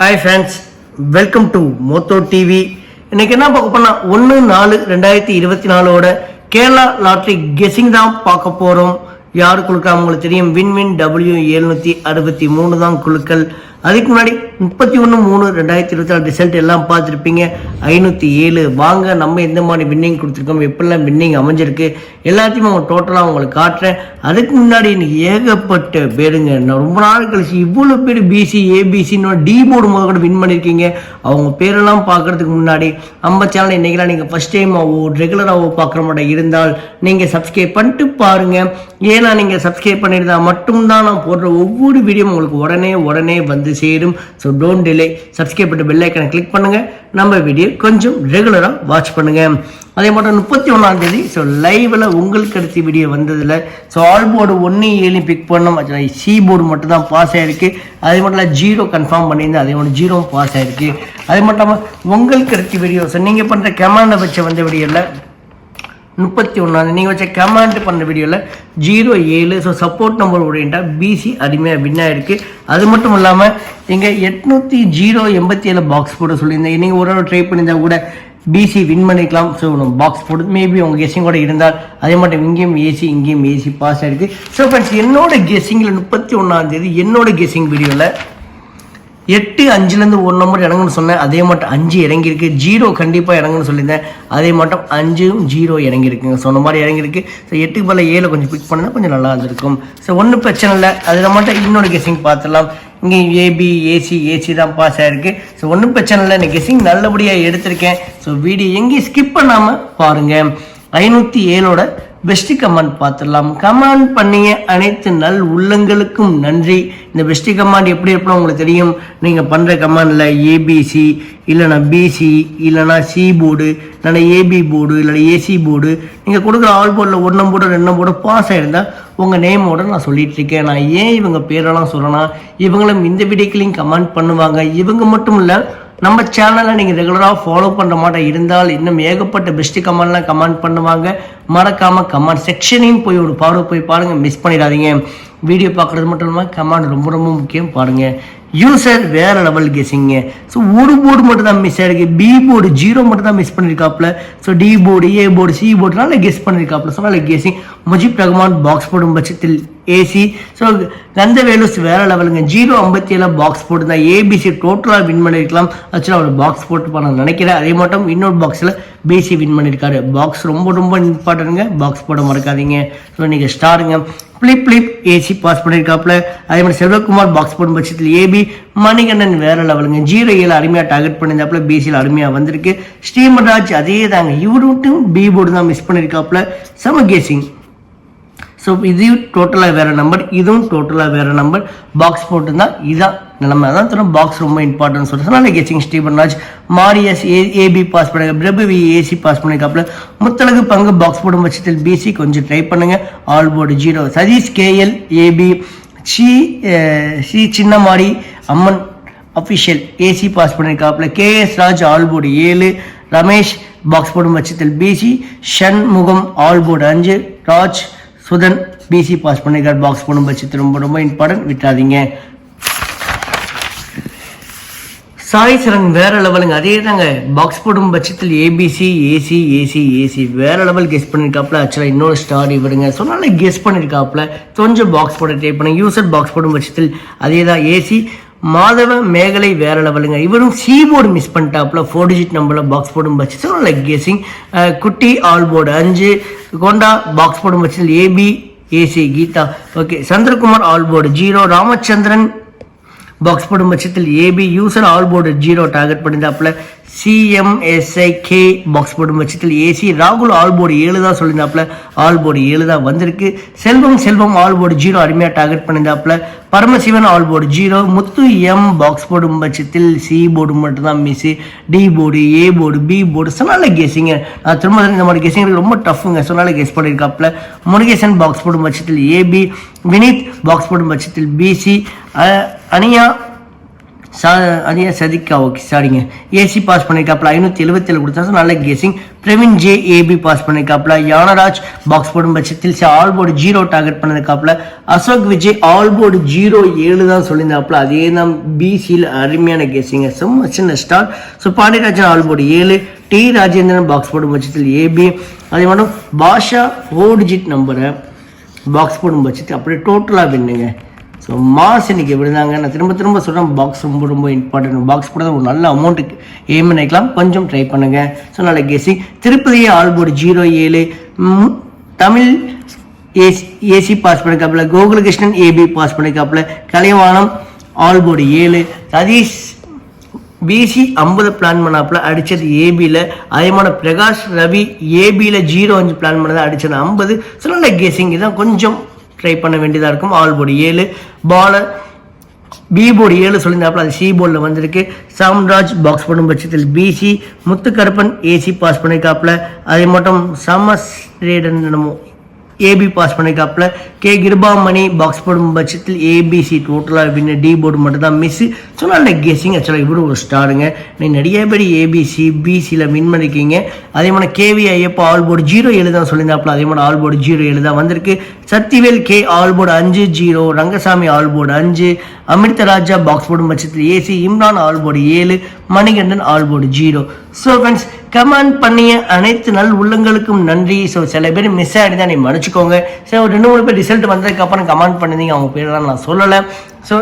Hi friends, welcome to Moto TV. இன்னைக்கு என்ன பார்க்க போனா 1-4-2024 கேரளா லாட்டரி கெஸிங் தான் பார்க்க போறோம். யாரு குழுக்கள் உங்களுக்கு தெரியும், வின்வின் W763 தான் குழுக்கள். அதுக்கு முன்னாடி 31-3-2024 ரிசல்ட் எல்லாம் பார்த்துருப்பீங்க. 507. வாங்க நம்ம எந்த மாதிரி வின்னிங் கொடுத்துருக்கோம், எப்படிலாம் வின்னிங் அமைஞ்சிருக்கு எல்லாத்தையும் அவங்க டோட்டலாக உங்களுக்கு காட்டுறேன். அதுக்கு முன்னாடி இன்னைக்கு ஏகப்பட்ட பேருங்க, நான் ரொம்ப நாள் கழிச்சு இவ்வளோ பேர் பிசி ஏபிசின்னு டி போர்டு முதல் கூட வின் பண்ணியிருக்கீங்க. அவங்க பேரெல்லாம் பார்க்கறதுக்கு முன்னாடி நம்ம சேனல் இன்னைக்கெல்லாம் நீங்கள் ஃபர்ஸ்ட் டைமாவோ ரெகுலராகவோ பார்க்குற மாதிரி இருந்தால் நீங்கள் சப்ஸ்கிரைப் பண்ணிட்டு பாருங்க. ஏன்னா நீங்கள் சப்ஸ்கிரைப் பண்ணியிருந்தா மட்டும்தான் நான் போடுற ஒவ்வொரு வீடியோ உங்களுக்கு உடனே வந்து சேரும். ஸோ டோன்ட் டிலே, சப்ஸ்கிரைப் பண்ணி பெல் ஐக்கனை கிளிக் பண்ணுங்க. நம்ம வீடியோ கொஞ்சம் ரெகுலராக வாட்ச் பண்ணுங்க. அதே மட்டும் 31ஆம் தேதி ஸோ லைவ்ல உங்களுக்கு அடுத்த வீடியோ வந்ததில்ல. ஸோ ஆல் போர்டு 1-7 பிக் பண்ணோம். சி போர்டு மட்டும் தான் பாஸ் ஆயிருக்கு. அதே மட்டும் இல்லை 0 கன்ஃபார்ம் பண்ணியிருந்தேன், அதே மட்டும் 0 பாஸ் ஆயிருக்கு. அதே மட்டும் இல்லாமல் உங்களுக்கு அடுத்த வீடியோ ஸோ நீங்கள் பண்ணுற கமாண்டை வச்ச வந்த வீடியோவில் 31 நீங்கள் வச்ச கமாண்ட் பண்ண வீடியோவில் 07 ஸோ சப்போர்ட் நம்பர் ஓடிட்டா பிசி அருமையாக வின் ஆகிருக்கு. அது மட்டும் இல்லாமல் இங்கே 800-87 பாக்ஸ் போட சொல்லியிருந்தேன். நீங்கள் ஒரு ட்ரை பண்ணியிருந்தா கூட பிசி வின் பண்ணிக்கலாம். ஸோ பாக்ஸ் போட்டு மேபி உங்கள் கெஸிங் கூட இருந்தால் அதே மட்டும் இங்கேயும் ஏசி பாஸ் ஆகிருக்கு. ஸோ ஃப்ரெண்ட்ஸ், என்னோட கெஸிங்கில் 31ஆம் தேதி என்னோட கெஸிங் வீடியோவில் 8-5 1 நம்பர் இறங்குன்னு சொன்னேன். அதே மட்டும் 5 இறங்கியிருக்கு. 0 கண்டிப்பாக இறங்குன்னு சொல்லியிருந்தேன். அதே மட்டும் 5-0 இறங்கியிருக்குங்க. சொன்ன மாதிரி இறங்கியிருக்கு. ஸோ 8க்கு பதில் 7 கொஞ்சம் பிக் பண்ணால் கொஞ்சம் நல்லா இருந்திருக்கும். ஸோ ஒன்றும் பிரச்சனை இல்லை. அதில் மட்டும் இன்னொரு கெஸிங் பார்த்துடலாம். இங்கே ஏபி ஏசி தான் பாஸ் ஆகிருக்கு. ஸோ ஒன்றும் பிரச்சனை இல்லை. இந்த கெஸிங் நல்லபடியாக எடுத்திருக்கேன். ஸோ வீடியோ எங்கேயும் ஸ்கிப் பண்ணாமல் பாருங்கள். 507ஓட பெஸ்ட் கமாண்ட் பார்த்துடலாம். கமாண்ட் பண்ணிய அனைத்து நல் உள்ளங்களுக்கும் நன்றி. இந்த பெஸ்ட் கமாண்ட் எப்படி இருப்போம் உங்களுக்கு தெரியும். நீங்கள் பண்ணுற கமாண்டில் ஏபிசி இல்லைனா பிசி இல்லைனா சி போர்டு இல்லைனா ஏபி போர்டு இல்லைனா ஏசி போர்டு நீங்கள் கொடுக்குற ஆல் போர்டில் 1 நம்பர் 2 நம்பர் பாஸ் ஆகிருந்தால் உங்கள் நேமோட நான் சொல்லிட்டு இருக்கேன். நான் ஏன் இவங்க பேரெல்லாம் சொல்லணும்னா, இவங்களும் இந்த வீடியோக்களையும் கமெண்ட் பண்ணுவாங்க. இவங்க மட்டும் இல்லை, நம்ம சேனலை நீங்கள் ரெகுலராக ஃபாலோ பண்ணுற மாதிரி இருந்தால் இன்னும் ஏகப்பட்ட பெஸ்ட் கமெண்ட்லாம் கமெண்ட் பண்ணுவாங்க. மறக்காமல் கமெண்ட் செக்ஷனையும் போய் ஒரு போய் பாருங்கள், மிஸ் பண்ணிடாதீங்க. வீடியோ பார்க்குறது மட்டும் இல்லாமல் கமெண்ட் ரொம்ப முக்கியம். பாருங்கள், யூசர் வேற லெவல் கெஸிங்க. ஸோ ஒரு போர்டு மட்டும் தான் மிஸ் ஆயிருக்கு. பி போர்டு 0 மட்டும் தான் மிஸ் பண்ணியிருக்காப்புல. So D board A board C board நல்லா கெஸ் பண்ணியிருக்காப்புல. ஸோ நல்லா கெஸிங். முஜிப் ரஹ்மான் பாக்ஸ் போடும் பட்சத்தில் ஏசி. ஸோ கந்த வேலுஸ் வேற லெவலுங்க. 0-57 பாக்ஸ் போட்டு தான் ஏபிசி டோட்டலாக வின் பண்ணியிருக்கலாம். ஆக்சுவலாக அவர் பாக்ஸ் போட்டு பண்ண நினைக்கிறேன். அதே மட்டும் இன்னொரு பாக்ஸில் பிசி வின் பண்ணியிருக்காரு. பாக்ஸ் ரொம்ப இம்பார்ட்டன்ட்ங்க. பாக்ஸ் போட மறக்காதீங்க. ஸோ நீங்கள் ஸ்டாருங்க. பிளிப் ஏசி பாஸ் பண்ணியிருக்காப்புல. அதே மாதிரி செல்வகுமார் பாக்ஸ் போடும் பட்சத்தில் ஏபி. மணிகண்டன் வேற லெவலுங்க. 0-7 அருமையாக டார்கெட் பண்ணியிருந்தாப்புல. பிசியில் அருமையாக வந்திருக்கு. ஸ்ரீமன்ராஜ் அதே தாங்க. இவரு மட்டும் பி போர்டு தான் மிஸ் பண்ணியிருக்காப்புல. செம கேசிங். ஸோ இது டோட்டலாக வேறு நம்பர், இதுவும் டோட்டலாக வேறு நம்பர். பாக்ஸ் போட்டுருந்தா இதான் நிலைமை. அதான் தரும் பாக்ஸ் ரொம்ப இம்பார்ட்டன்ட் சொல்கிறேன். நல்ல கெச்சிங். ஸ்டீபன்ராஜ் மாரியஸ் ஏபி பாஸ் பண்ணுங்க. பிரபுவி ஏசி பாஸ் பண்ணிக்காப்புல. முத்தலகு பங்கு பாக்ஸ் போடும் பட்சத்தில் பிசி கொஞ்சம் ட்ரை பண்ணுங்க. All board 0. Sathish KL AB. C Chinnamadi Amman official AC pass பண்ணியிருக்காப்புல. KS Raj all board 7. Ramesh box போடும் பட்சத்தில் BC. Shanmugam all board 5. Raj Sudhan BC pass பண்ணிருக்கார். பாக்ஸ் போடும் பட்சத்தில் ரொம்ப இம்பார்ட்டன்ட், விட்டுறாதீங்க. சாய் சரண் வேற லெவலுங்க. அதே தாங்க. பாக்ஸ் போடும் பட்சத்தில் ஏபிசி ஏசி வேற லெவல் கெஸ் பண்ணிருக்காப்புல. ஆக்சுவலாக இன்னொரு ஸ்டார் இவருங்க. ஸோ நல்லா கெஸ் பண்ணிருக்காப்புல. கொஞ்சம் பாக்ஸ் போட ட்ரை பண்ணுங்க. யூசர் பாக்ஸ் போடும் பட்சத்தில் அதே தான் ஏசி. மாதவ மேகலை வேற லெவலுங்க. இவரும் சி போர்டு மிஸ் பண்ணிட்டாப்புல. 4 டிஜிட் நம்பரில் பாக்ஸ் போடும் பட்சத்தில் நல்ல கெஸிங். குட்டி ஆல் போர்டு 5. கொண்டா பாக்ஸ் போடும் பட்சத்தில் AB AC Geetha. Okay, Chandrakumar all board 0. Ramachandran box போடும் பட்சத்தில் AB. User all board 0 target பண்ணியிருந்தாப்புல. CMSIK பாக்ஸ் போடும் பட்சத்தில் ஏசி. ராகுல் ஆல் போர்டு 7 தான் சொல்லியிருந்தாப்புல. ஆல் போர்டு 7 தான் வந்திருக்கு. செல்வம் ஆல் போர்டு 0 அருமையாக டார்கெட் பண்ணியிருந்தாப்புல. Paramasivan all board 0. Muthu M box போடும் பட்சத்தில் சி போர்டு மட்டும் தான் miss. D board A board B board. So நல்ல கெஸிங்க. திரும்ப இந்த மாதிரி கெஸிங் ரொம்ப டஃப்புங்க. ஸோ நல்ல கெஸ் பண்ணியிருக்காப்புல. முருகேசன் பாக்ஸ் போடும் பட்சத்தில் ஏபி. வினீத் பாக்ஸ் போடும் பட்சத்தில் பிசி. அனியா அதே சதிக்கா ஓகே சாரிங்க. ஏசி பாஸ் பண்ணியிருக்காப்புல 577 கொடுத்தா நல்ல guessing. Praveen J AB pass பண்ணியிருக்காப்புல. யானராஜ் பாக்ஸ் போடும் பட்சத்தில் ஆல் போர்டு 0 டார்கெட் பண்ணியிருக்காப்புல. அசோக் விஜய் ஆல் போர்டு 0-7 தான் சொல்லியிருந்தாப்புல. அதே தான் பிசியில் அருமையான கெஸிங்க, சும்மா சின்ன star. So Pandiarajan all board 7. T Rajendran box போடும் பட்சத்தில் ஏபி. அதே மட்டும் பாஷா 4 டிஜிட் நம்பரை பாக்ஸ் போடும் பட்சத்தில் அப்படியே டோட்டலாக வின்னுங்க. ஸோ மாஸ் இன்னைக்கு விடுதாங்க. நான் திரும்ப சொல்கிறேன், பாக்ஸ் ரொம்ப இம்பார்ட்டன்ட். பாக்ஸ் கூட ஒரு நல்ல அமௌண்ட்டுக்கு எய்ம் பண்ணிக்கலாம், கொஞ்சம் ட்ரை பண்ணுங்கள். ஸோ நல்ல guessing. Tirupati all board 0-7. Tamil AC pass பண்ணிக்காப்புல. கோகுலகிருஷ்ணன் ஏபி பாஸ் பண்ணிக்காப்புல. Kalaivanam all board 7. Sathish BC 50 plan பண்ணாப்புல, அடித்தது ஏபியில். அதே மாதிரி பிரகாஷ் ரவி ஏபியில் 0-5 பிளான் பண்ணதை அடித்தது 50. ஸோ நல்ல கெஸிங். இதான் கொஞ்சம் ட்ரை பண்ண வேண்டியதாக இருக்கும். All board 7. Balar B board 7 சொல்லியிருந்தாப்புல, அது சி போர்டில் வந்திருக்கு. சாம்ராஜ் பாக்ஸ் பண்ணும் பட்சத்தில் பிசி. முத்துக்கருப்பன் ஏசி பாஸ் பண்ணியிருக்காப்புல. அதே மட்டும் சமஸ் ரேடன் ஏபி பாஸ் பண்ணியிருக்காப்புல. கே கிருபாமணி பாக்ஸ் போடும் பட்சத்தில் ஏபிசி டோட்டலாக வின்னு. டி போர்டு மட்டும் தான் மிஸ். ஸோ நல்ல கெஸிங். ஆக்சுவலாக இவரு ஒரு ஸ்டாருங்க. நீங்கள் நிறைய பேர் ஏபிசி பிசியில் வின் பண்ணியிருக்கீங்க. அதே மாதிரி கேவி ஐயப்பா ஆல் போர்டு 0-7 தான் சொல்லியிருந்தாப்புல. அதே மாதிரி ஆல் போர்டு 0-7 தான் வந்திருக்கு. Sakthivel K all board 5-0. Rangasamy all board 5. Amirtharaja box போடும் பட்சத்தில் AC. Imran all board 7. Manikandan all board 0. So friends, comment பண்ணிய அனைத்து நல் உள்ளங்களுக்கும் நன்றி. ஸோ சில பேர் மிஸ் ஆகிட்டு தான் நீ மன்னிச்சுக்கோங்க. ஸோ 2-3 பேர் ரிசல்ட் வந்ததுக்கப்புறம் கமெண்ட் பண்ணியிருந்தீங்க, அவங்க பேரெல்லாம் நான் சொல்லலை. ஸோ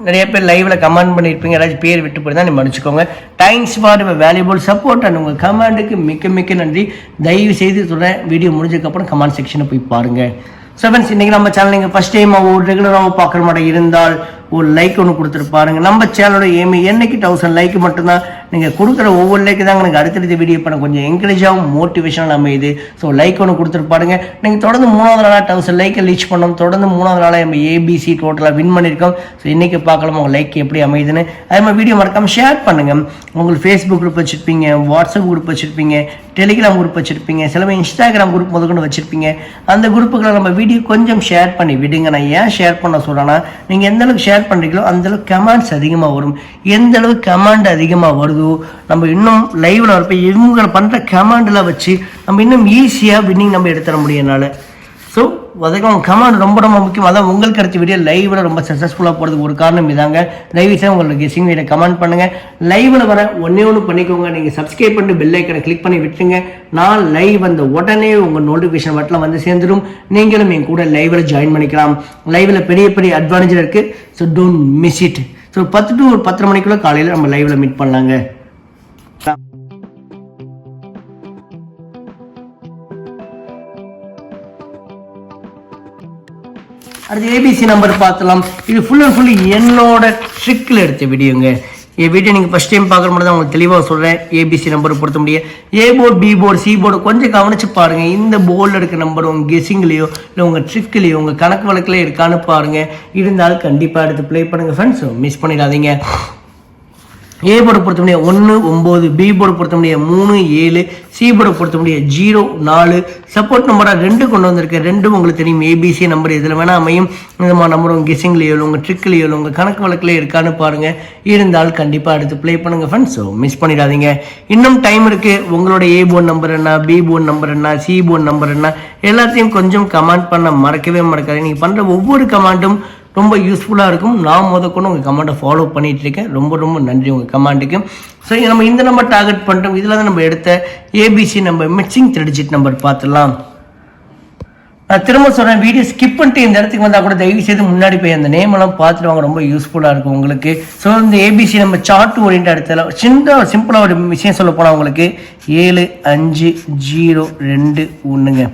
நிறைய பேர் லைவில் கமெண்ட் பண்ணியிருப்பீங்க, ஏதாச்சும் பேர் விட்டு போய் தான் நீ மன்னிச்சுக்கோங்க. Thanks for valuable support and உங்கள் கமெண்ட்டுக்கு மிக்க நன்றி. தயவு செய்து சொல்கிறேன், வீடியோ முடிஞ்சதுக்கப்புறம் கமெண்ட் செக்ஷனை போய் பாருங்கள். ஸோ ஃப்ரெண்ட்ஸ், இன்றைக்கி நம்ம சேனல் நீங்கள் ஃபஸ்ட் டைம் ஒரு ரெகுலராக பார்க்குற மாதிரி இருந்தால் ஒரு லைக் ஒன்று கொடுத்துருப்பாருங்க. நம்ம சேனலோட ஏமி என்னைக்கு 1000 லைக் மட்டும்தான். நீங்கள் கொடுக்குற ஒவ்வொரு லைக்கு தாங்க எனக்கு அடுத்தடுத்த வீடியோ பண்ண கொஞ்சம் என்கரேஜாகவும் மோட்டிவேஷனாக அமையுது. ஸோ லைக் ஒன்று கொடுத்துருப்பாருங்க. நீங்கள் தொடர்ந்து 3வது நாளாக 1000 லைக்கை ரீச் பண்ணோம். தொடர்ந்து 3வது நாளாக நம்ம ஏபிசி டோட்டலாக வின் பண்ணியிருக்கோம். ஸோ இன்றைக்கி பார்க்கலாம் உங்கள் லைக் எப்படி அமையுதுன்னு. அதே மாதிரி வீடியோ மறக்காமல் ஷேர் பண்ணுங்கள். உங்களுக்கு ஃபேஸ்புக் குரூப் வச்சுருப்பீங்க, வாட்ஸ்அப் குரூப் வச்சுருப்பீங்க, டெலிகிராம் குரூப் வச்சுருப்பீங்க, சில பேர் இன்ஸ்டாகிராம் குரூப் முதற்கொண்டு வச்சுருப்பீங்க. அந்த குரூப்புகளை நம்ம வீடியோ கொஞ்சம் ஷேர் பண்ணி விடுங்க. நான் ஏன் ஷேர் பண்ண சொல்கிறேன்னா, நீங்கள் எந்த அளவுக்கு ஷேர் பண்ணுறீங்களோ அந்தளவுக்கு கமெண்ட்ஸ் அதிகமாக வரும். எந்த அளவுக்கு கமெண்ட் அதிகமாக வருதோ நம்ம இன்னும் லைவில் வரப்போ இவங்க பண்ணுற கமெண்டெலாம் வச்சு நம்ம இன்னும் ஈஸியாக வின்னிங் நம்ம எடுத்துட முடியும்னால. ஸோ அதுக்கு கமெண்ட் ரொம்ப முக்கியம். அதான் உங்களுக்கு அடுத்த வீடியோ லைவில் ரொம்ப சக்ஸஸ்ஃபுல்லாக போகிறதுக்கு ஒரு காரணம் இதாங்க. தயவுசெய்து உங்களுக்கு கெஸிங் வீடியோ கமெண்ட் பண்ணுங்கள். லைவில் வர ஒன்று பண்ணிக்கோங்க. நீங்கள் சப்ஸ்கிரைப் பண்ணிட்டு பெல் ஐக்கனை கிளிக் பண்ணி விட்டுருங்க. நான் லைவ் வந்த உடனே உங்கள் நோட்டிஃபிகேஷன் பட்டில் வந்து சேர்ந்துடும். நீங்களும் என் கூட லைவில் ஜாயின் பண்ணிக்கலாம். லைவில் பெரிய அட்வான்டேஜ் இருக்குது. So don't miss it. So 10 to 10:30 மணிக்குள்ளே காலையில் நம்ம லைவில் மீட் பண்ணலாங்க. அடுத்து ஏபிசி நம்பர் பார்த்துலாம். இது ஃபுல் அண்ட் ஃபுல்லி என்னோட ட்ரிக்கில் எடுத்த வீடியோங்க. என் வீடியோ நீங்கள் ஃபஸ்ட் டைம் பார்க்குற மாதிரி தான் உங்களுக்கு தெளிவாக சொல்கிறேன். ஏபிசி நம்பரை பொறுத்த முடியும். A board, B board, C board கொஞ்சம் கவனிச்சு பாருங்கள். இந்த போர்டில் இருக்க நம்பர் உங்கள் கெஸிங்லேயோ இல்லை உங்கள் ட்ரிக்லேயோ உங்கள் கணக்கு வழக்கில் இருக்கான்னு பாருங்கள். இருந்தாலும் கண்டிப்பாக எடுத்து ப்ளே பண்ணுங்கள் ஃப்ரெண்ட்ஸ். மிஸ் பண்ணிடாதீங்க. ஏ போர்டை பொறுத்த முடியாது 1, 9. பி போர்டு பொறுத்த முடியாது 3, 7. சி போர்டை பொறுத்த முடியாது 0, 4. சப்போர்ட் நம்பராக 2 கொண்டு வந்திருக்கு. 2 உங்களுக்கு தெரியும். ஏபிசி நம்பர் இதில் வேணால் அமையும். இந்த மாதிரி நம்பர் உங்கள் கெஸிங்லேயோ உங்கள் ட்ரிக்லேயோ உங்கள் கணக்கு வழக்கில் இருக்கான்னு பாருங்கள். இருந்தால் கண்டிப்பாக எடுத்து ப்ளே பண்ணுங்கள் ஃப்ரெண்ட்ஸ். ஸோ மிஸ் பண்ணிடாதீங்க. இன்னும் டைம் இருக்குது. உங்களோட ஏ போர்டு நம்பர் என்ன, பி போர்டு நம்பர் என்ன, சி போர்டு நம்பர் என்ன, எல்லாத்தையும் கொஞ்சம் கமெண்ட் பண்ண மறக்கவே மறக்காது. நீங்கள் பண்ணுற ஒவ்வொரு கமெண்ட்டும் ரொம்ப யூஸ்ஃபுல்லாக இருக்கும். நான் முதற்கொண்டு உங்கள் கமெண்ட்டை ஃபாலோ பண்ணிகிட்டு இருக்கேன். ரொம்ப நன்றி உங்கள் கமெண்ட்டுக்கு. ஸோ நம்ம இந்த நம்பர் டார்கெட் பண்ணிட்டோம். இதில் தான் நம்ம எடுத்த ABC number mixing 3 digit number பார்த்துடலாம். நான் திரும்ப சொல்கிறேன், வீடியோ ஸ்கிப் பண்ணிட்டு இந்த இடத்துக்கு வந்தால் கூட தயவு செய்து முன்னாடி போய் அந்த நேமெல்லாம் பார்த்துட்டு வாங்க. ரொம்ப யூஸ்ஃபுல்லாக இருக்கும் உங்களுக்கு. ஸோ இந்த ஏபிசி நம்ம சார்ட் ஓரியன்ட் எடுத்ததில் சிம்பிளாக ஒரு விஷயம் சொல்ல போனால் உங்களுக்கு 7, 5, 0, 2, 1ங்க.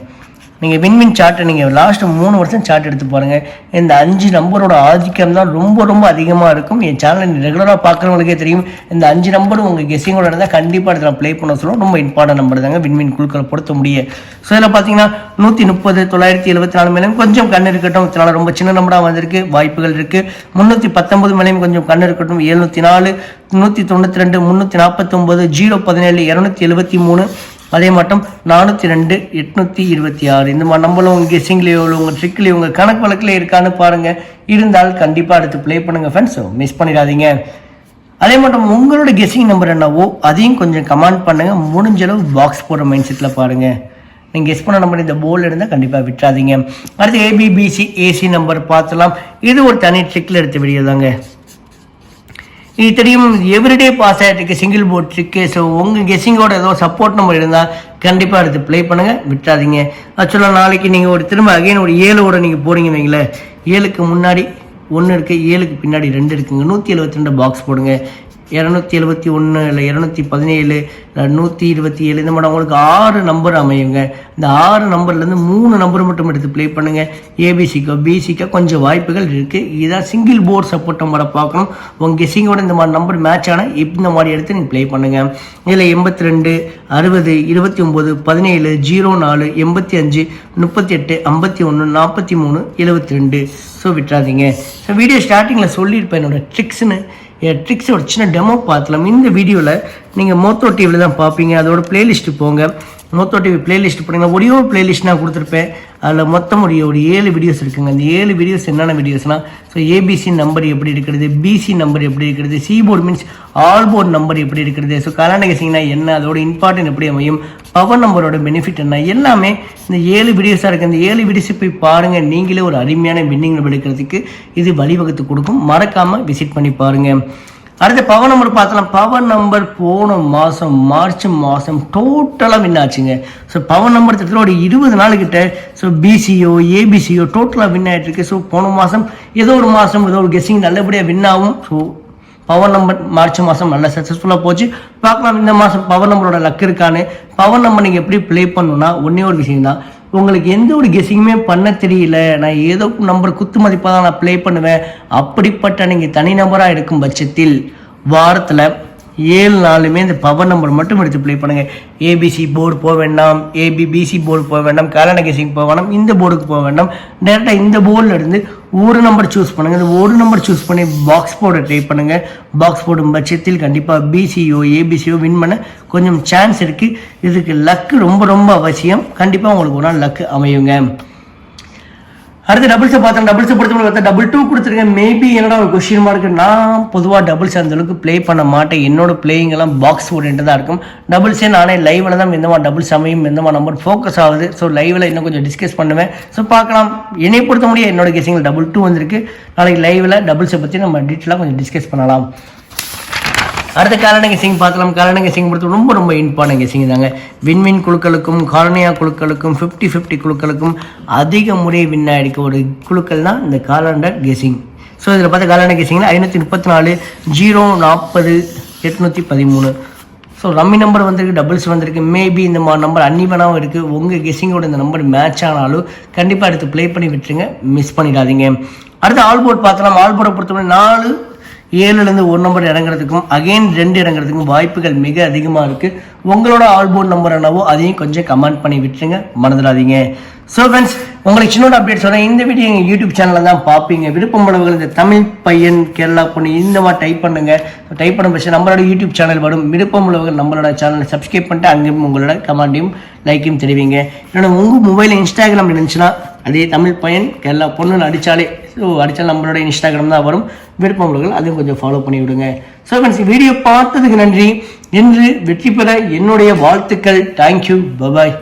நீங்கள் வின்வின் சார்ட்டை நீங்கள் லாஸ்ட்டு 3 வருஷம் சார்ட் எடுத்து பாருங்கள். இந்த 5 நம்பரோட ஆதிக்கம் தான் ரொம்ப அதிகமாக இருக்கும். என் சேனலை ரெகுலராக பார்க்குறவங்களுக்கே தெரியும். இந்த 5 நம்பரும் உங்கள் கெஸிங்கோட இருந்தால் கண்டிப்பாக இடத்துல ப்ளே பண்ண சொல்லுவோம். ரொம்ப இம்பார்ட்டன்ட் நம்பர் தாங்க வின்வின் குழுக்களை பொறுத்த முடியும். ஸோ இதில் பார்த்தீங்கன்னா 130, 974 மேலேயும் கொஞ்சம் கண் இருக்கட்டும். இதனால் ரொம்ப சின்ன நம்பராக வந்திருக்கு, வாய்ப்புகள் இருக்குது. 319 மேலேயும் கொஞ்சம் கண் இருக்கட்டும். 704, 192, 349, 017, 273. அதே மட்டும் 402, 826. இந்த மாதிரி நம்பளும் உங்கள் கெஸிங்லேயோ உங்கள் ட்ரிக்லேயோ உங்கள் கணக்கு வழக்கில் இருக்கான்னு பாருங்கள். இருந்தால் கண்டிப்பாக எடுத்து ப்ளே பண்ணுங்கள் ஃப்ரெண்ட்ஸ். மிஸ் பண்ணிடாதீங்க. அதே மட்டும் உங்களோட கெஸ்ஸிங் நம்பர் என்னவோ அதையும் கொஞ்சம் கமெண்ட் பண்ணுங்கள். முடிஞ்ச அளவு பாக்ஸ் போடுற மைண்ட் செட்டில் பாருங்கள். நீங்கள் கெஸ் பண்ண நம்பர் இந்த போர்டில் இருந்தால் கண்டிப்பாக விட்டுறாதீங்க. அடுத்து ஏபிபிசி ஏசி நம்பர் பார்த்துலாம். இது ஒரு தனி ட்ரிக்கில் எடுத்த வீடியோ தாங்க. இது தெரியும், எவ்ரிடே பாஸ் ஆகிட்டு சிங்கிள் போர்ட் ட்ரிக்கு. ஸோ உங்கள் கெஸ்ஸிங்கோட ஏதோ சப்போர்ட் நம்பர் இருந்தால் கண்டிப்பாக எடுத்து ப்ளே பண்ணுங்கள், விட்டுறாதீங்க. ஆக்சுவலாக நாளைக்கு நீங்கள் ஒரு திரும்ப அகைன் ஒரு 7ஓட நீங்கள் போகிறீங்க வைங்களேன். 7க்கு முன்னாடி 1 இருக்குது, 7க்கு பின்னாடி 2 இருக்குங்க. 172 பாக்ஸ் போடுங்க. 271 இல்லை 217 இல்லை 127 இந்த மாதிரி உங்களுக்கு 6 நம்பர் அமையுங்க. இந்த 6 நம்பர்லேருந்து 3 நம்பர் மட்டும் எடுத்து ப்ளே பண்ணுங்கள். ஏபிசிக்கோ பிசிக்கோ கொஞ்சம் வாய்ப்புகள் இருக்குது. இதான் சிங்கிள் போர்ட் சப்போர்ட் நம்பரை பார்க்கணும். உங்கள் கெஸ்ஸிங்கோட இந்த மாதிரி நம்பர் மேட்ச் ஆனால் இந்த மாதிரி எடுத்து நீங்கள் ப்ளே பண்ணுங்கள். இதில் 82 60 29 17 04 85 38 51 43 72. ஸோ விட்டுறாதீங்க. ஸோ வீடியோ ஸ்டார்டிங்கில் சொல்லியிருப்பேன் என்னோட ட்ரிக்ஸ்னு. ட்ரிக்ஸ் ஒரு சின்ன டெமோ பார்க்கலாம். இந்த வீடியோவில் நீங்கள் மோத்தோ டிவியில் தான் பார்ப்பீங்க. அதோட பிளேலிஸ்ட்டு போங்க. மோத்தோ டிவி பிளேலிஸ்ட் போனீங்கன்னா ஒரே ஒரு பிளேலிஸ்ட் நான் கொடுத்துருப்பேன். அதில் மொத்தம் ஒரு 7 வீடியோஸ் இருக்குங்க. அந்த 7 வீடியோஸ் என்னென்ன வீடியோஸ்னால், ஸோ ஏபிசி நம்பர் எப்படி இருக்கிறது, பிசி நம்பர் எப்படி இருக்கிறது, C board means all board number எப்படி இருக்கிறது, ஸோ கல்யாண கெஸ்ஸிங்னா என்ன, அதோட இம்பார்ட்டன்ட் எப்படி அமையும், பவர் நம்பரோட பெனிஃபிட் என்ன, எல்லாமே இந்த 7 வீடியோஸாக இருக்குது. இந்த 7 வீடியோஸை போய் பாருங்கள். நீங்களே ஒரு அருமையான வின்னிங் நம்பர் எடுக்கிறதுக்கு இது வழிவகுத்து கொடுக்கும். மறக்காமல் விசிட் பண்ணி பாருங்கள். அடுத்த பவர் நம்பர் பார்த்தலாம். பவர் நம்பர் போன மாதம் மார்ச் மாதம் டோட்டலாக வின் ஆச்சுங்க. ஸோ பவர் நம்பர் கிட்டத்தட்ட ஒரு 20 நாளுக்கிட்ட ஸோ பிசிஓ ஏபிசிஓ டோட்டலாக வின் ஆகிட்டு இருக்கு. ஸோ போன மாதம் ஏதோ ஒரு கெஸ்ஸிங் நல்லபடியாக வின் ஆகும். ஸோ பவர் நம்பர் மார்ச் மாதம் நல்லா சக்ஸஸ்ஃபுல்லாக போச்சு. பார்க்கலாம் இந்த மாதம் பவர் நம்பரோட லக் இருக்கான்னு. பவர் நம்பர் நீங்கள் எப்படி ப்ளே பண்ணணும்னா ஒன்றே ஒரு விஷயம் தான். உங்களுக்கு எந்த ஒரு கெஸ்ஸிங்குமே பண்ண தெரியல, நான் ஏதோ நம்பர் குத்து மதிப்பாக தான் நான் ப்ளே பண்ணுவேன், அப்படிப்பட்ட நீங்கள் தனி நம்பராக இருக்கும் பட்சத்தில் வாரத்தில் 7 நாளுமே இந்த பவர் நம்பர் மட்டும் எடுத்து ப்ளே பண்ணுங்கள். ஏபிசி போர்டு போக வேண்டாம், ஏபிபிசி போர்டு போக வேண்டாம், கல்யாண கெஸ்ஸிங் போக வேண்டாம், இந்த போர்டுக்கு போக வேண்டாம். டேரெக்டாக இந்த போர்டில் இருந்து ஒரு நம்பர் சூஸ் பண்ணுங்கள். இந்த ஒரு நம்பர் சூஸ் பண்ணி பாக்ஸ் போர்டை ட்ரை பண்ணுங்கள். பாக்ஸ் போடும் பட்சத்தில் கண்டிப்பாக பிசிஓ ஏபிசிஓ வின் பண்ண கொஞ்சம் சான்ஸ் இருக்குது. இதுக்கு லக்கு ரொம்ப ரொம்ப அவசியம். கண்டிப்பாக உங்களுக்கு ஒரு நாள் லக்கு அமையுங்க. அடுத்து டபுள்ஸை பார்த்தேன். டபுள்ஸை பொறுத்தவரை டபுள் 2 கொடுத்துருக்கேன். மேபி என்னடா ஒரு கொஸ்டின் மார்க்கு. நான் பொதுவாக டபுள்ஸ் அந்தளவுக்கு ப்ளே பண்ண மாட்டேன். என்னோட பிளேயிங் எல்லாம் பாக்ஸ் ஓடிட்டு தான் இருக்கும். டபுள்ஸே நானே லைவில் தான் எந்த மாதிரி டபுள்ஸ் அமையும், எந்த மாதிரி நம்பர் ஃபோக்கஸ் ஆகுது. ஸோ லைவில் இன்னும் கொஞ்சம் டிஸ்கஸ் பண்ணுவேன். ஸோ பார்க்கலாம். என்னை பொறுத்த முடியும் என்னோட கெஸ்ஸிங்கில் டபுள் 2 வந்திருக்கு. நாளைக்கு லைவில் டபுள்ஸை பற்றி நம்ம டீட்டெயிலாக கொஞ்சம் டிஸ்கஸ் பண்ணலாம். அடுத்த கல்யாண கெஸ்ஸிங் பார்க்கலாம். கல்யாண கெஸ்ஸிங் பொறுத்து ரொம்ப ரொம்ப இம்பார்ட்டன்ட் கெஸ்ஸிங் தாங்க. வின்வின் குழுக்களுக்கும் கார்னியா குழுக்களுக்கும் 50-50 குழுக்களுக்கும் அதிக முறை வின் ஆகிடுக்க ஒரு குழுக்கள் தான் இந்த காலண்டர் கெஸ்ஸிங். ஸோ இதில் பார்த்த காலண்டர் கெஸ்ஸிங்கில் 534 040 813. ஸோ ரம்மி நம்பர் வந்திருக்கு, டபுள்ஸ் வந்திருக்கு. மேபி இந்த மாதிரி நம்பர் அன்னிவனாகவும் இருக்குது. உங்கள் கெஸ்ஸிங்கோட இந்த நம்பர் மேட்ச் ஆனாலும் கண்டிப்பாக எடுத்து ப்ளே பண்ணி விட்டுருங்க, மிஸ் பண்ணிடாதீங்க. அடுத்து ஆல் போர்ட் பார்த்தலாம். ஆல் போர்டை பொறுத்தவரை 4 7லேருந்து 1 நம்பர் இறங்குறதுக்கும் அகெயின் 2 இறங்குறதுக்கும் வாய்ப்புகள் மிக அதிகமாக இருக்குது. உங்களோட ஆல் போர்ட் நம்பர் என்னவோ அதையும் கொஞ்சம் கமெண்ட் பண்ணி விட்டுருங்க, மறந்துடாதீங்க. ஸோ ஃப்ரெண்ட்ஸ், உங்களுக்கு சின்னோட அப்டேட் சொல்கிறேன். இந்த வீடியோ எங்கள் யூடியூப் சேனலில் தான் பார்ப்பீங்க. விருப்பமுள்ளவர்கள் இந்த தமிழ் பையன் கேரளா பொண்ணு இந்த மாதிரி டைப் பண்ணுங்கள். டைப் பண்ண பட்சம் நம்மளோட யூடியூப் சேனல் வரும். விருப்பமுள்ளவர்கள் நம்மளோட சேனலை சப்ஸ்கிரைப் பண்ணிட்டு அங்கேயும் உங்களோட கமெண்ட்டையும் லைக்கையும் தெரிவிங்க. என்னோட உங்கள் மொபைலில் இன்ஸ்டாகிராம் இருந்துச்சுன்னா அதே தமிழ் பையன் கேரளா பொண்ணுன்னு அடித்தாலே நம்மளோட இன்ஸ்டாகிராம் தான் வரும். விருப்பமுள்ளவர்கள் அதையும் கொஞ்சம் ஃபாலோ பண்ணி விடுங்க. ஸோ ஃப்ரெண்ட்ஸ், வீடியோ பார்த்ததுக்கு நன்றி. இன்று வெற்றி பெற என்னுடைய வாழ்த்துக்கள். தேங்க்யூ. பபாய்.